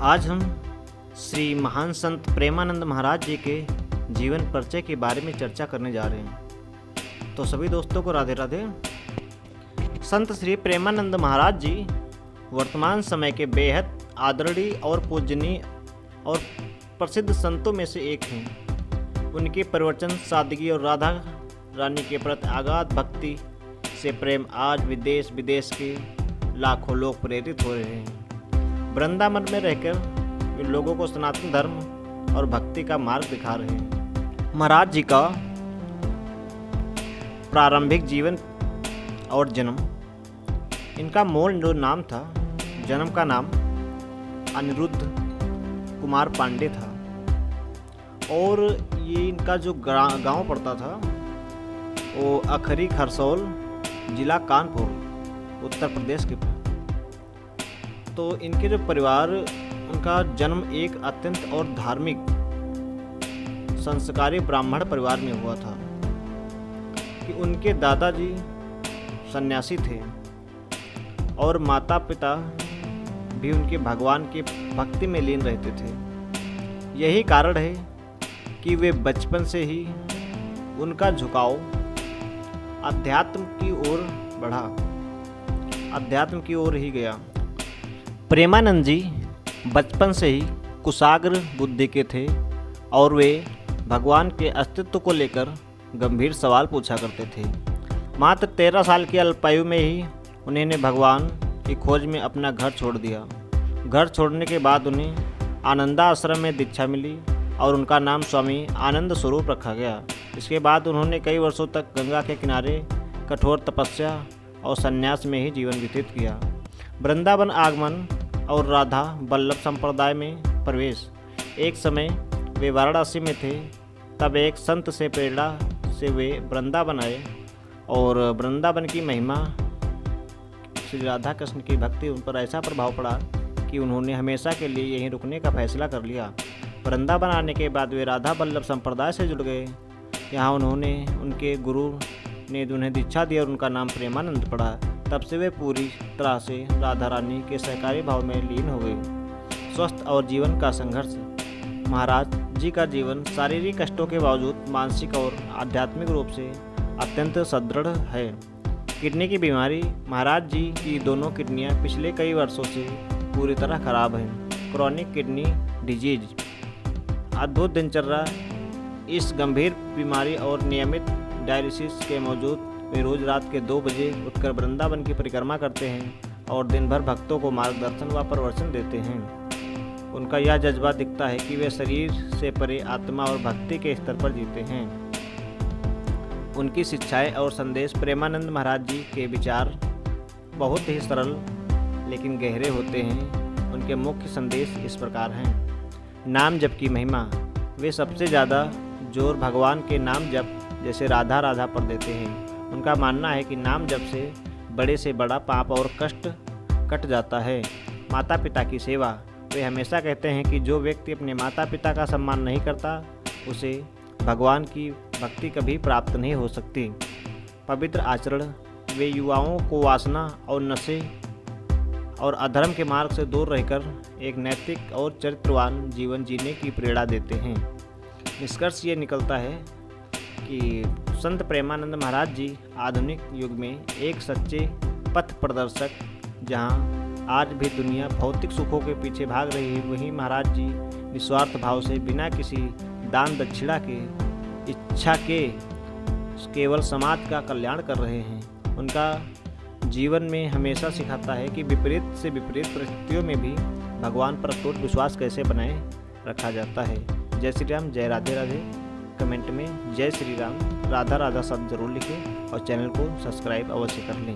आज हम श्री महान संत प्रेमानंद महाराज जी के जीवन परिचय के बारे में चर्चा करने जा रहे हैं। तो सभी दोस्तों को राधे राधे। संत श्री प्रेमानंद महाराज जी वर्तमान समय के बेहद आदरणीय और पूजनीय और प्रसिद्ध संतों में से एक हैं। उनके प्रवचन, सादगी और राधा रानी के प्रति अगाध भक्ति से प्रेम आज विदेश विदेश के लाखों लोग प्रेरित हो रहे हैं। वृंदावन में रहकर वे लोगों को सनातन धर्म और भक्ति का मार्ग दिखा रहे हैं। महाराज जी का प्रारंभिक जीवन और जन्म। इनका मूल जो नाम था, जन्म का नाम अनिरुद्ध कुमार पांडे था और ये इनका जो गांव पड़ता था वो अखरी खरसौल, जिला कानपुर, उत्तर प्रदेश के। तो इनके जो परिवार, उनका जन्म एक अत्यंत और धार्मिक संस्कारी ब्राह्मण परिवार में हुआ था कि उनके दादाजी सन्यासी थे और माता पिता भी उनके भगवान के भक्ति में लीन रहते थे। यही कारण है कि वे बचपन से ही उनका झुकाव अध्यात्म की ओर बढ़ा, अध्यात्म की ओर ही गया। प्रेमानंद जी बचपन से ही कुशाग्र बुद्धि के थे और वे भगवान के अस्तित्व को लेकर गंभीर सवाल पूछा करते थे। मात्र 13 साल की अल्पायु में ही उन्होंने भगवान की खोज में अपना घर छोड़ दिया। घर छोड़ने के बाद उन्हें आनंदा आश्रम में दीक्षा मिली और उनका नाम स्वामी आनंद स्वरूप रखा गया। इसके बाद उन्होंने कई वर्षों तक गंगा के किनारे कठोर तपस्या और संन्यास में ही जीवन व्यतीत किया। वृंदावन आगमन और राधा वल्लभ संप्रदाय में प्रवेश। एक समय वे वाराणसी में थे, तब एक संत से प्रेरणा से वे वृंदावन आए और वृंदावन की महिमा, श्री राधा कृष्ण की भक्ति उन पर ऐसा प्रभाव पड़ा कि उन्होंने हमेशा के लिए यहीं रुकने का फैसला कर लिया। वृंदावन आने के बाद वे राधा वल्लभ संप्रदाय से जुड़ गए। यहाँ उन्होंने उनके गुरु ने उन्हें दीक्षा दी और उनका नाम प्रेमानंद पड़ा। तब से वे पूरी तरह से राधा रानी के सहकारी भाव में लीन हो गए। स्वस्थ और जीवन का संघर्ष। महाराज जी का जीवन शारीरिक कष्टों के बावजूद मानसिक और आध्यात्मिक रूप से अत्यंत सुदृढ़ है। किडनी की बीमारी। महाराज जी की दोनों किडनियां पिछले कई वर्षों से पूरी तरह खराब हैं। Chronic kidney disease. अद्भुत दिनचर्या। इस गंभीर बीमारी और नियमित डायलिसिस के मौजूद वे रोज रात के 2 बजे उठकर वृंदावन की परिक्रमा करते हैं और दिन भर भक्तों को मार्गदर्शन व प्रवचन देते हैं। उनका यह जज्बा दिखता है कि वे शरीर से परे आत्मा और भक्ति के स्तर पर जीते हैं। उनकी शिक्षाएं और संदेश। प्रेमानंद महाराज जी के विचार बहुत ही सरल लेकिन गहरे होते हैं। उनके मुख्य संदेश इस प्रकार हैं। नाम जप की महिमा। वे सबसे ज़्यादा जोर भगवान के नाम जप जैसे राधा राधा पर देते हैं। उनका मानना है कि नाम जप से बड़े से बड़ा पाप और कष्ट कट जाता है। माता पिता की सेवा। वे हमेशा कहते हैं कि जो व्यक्ति अपने माता पिता का सम्मान नहीं करता उसे भगवान की भक्ति कभी प्राप्त नहीं हो सकती। पवित्र आचरण। वे युवाओं को वासना और नशे और अधर्म के मार्ग से दूर रहकर एक नैतिक और चरित्रवान जीवन जीने की प्रेरणा देते हैं। निष्कर्ष ये निकलता है कि संत प्रेमानंद महाराज जी आधुनिक युग में एक सच्चे पथ प्रदर्शक, जहां आज भी दुनिया भौतिक सुखों के पीछे भाग रही है, वहीं महाराज जी निस्वार्थ भाव से बिना किसी दान दक्षिणा के इच्छा के केवल समाज का कल्याण कर रहे हैं। उनका जीवन में हमेशा सिखाता है कि विपरीत से विपरीत परिस्थितियों में भी भगवान पर अटूट विश्वास कैसे बनाए रखा जाता है। जय श्री राम, जय राधे राधे। कमेंट में जय श्री राम राधा राधा शब्द जरूर लिखें और चैनल को सब्सक्राइब अवश्य कर लें।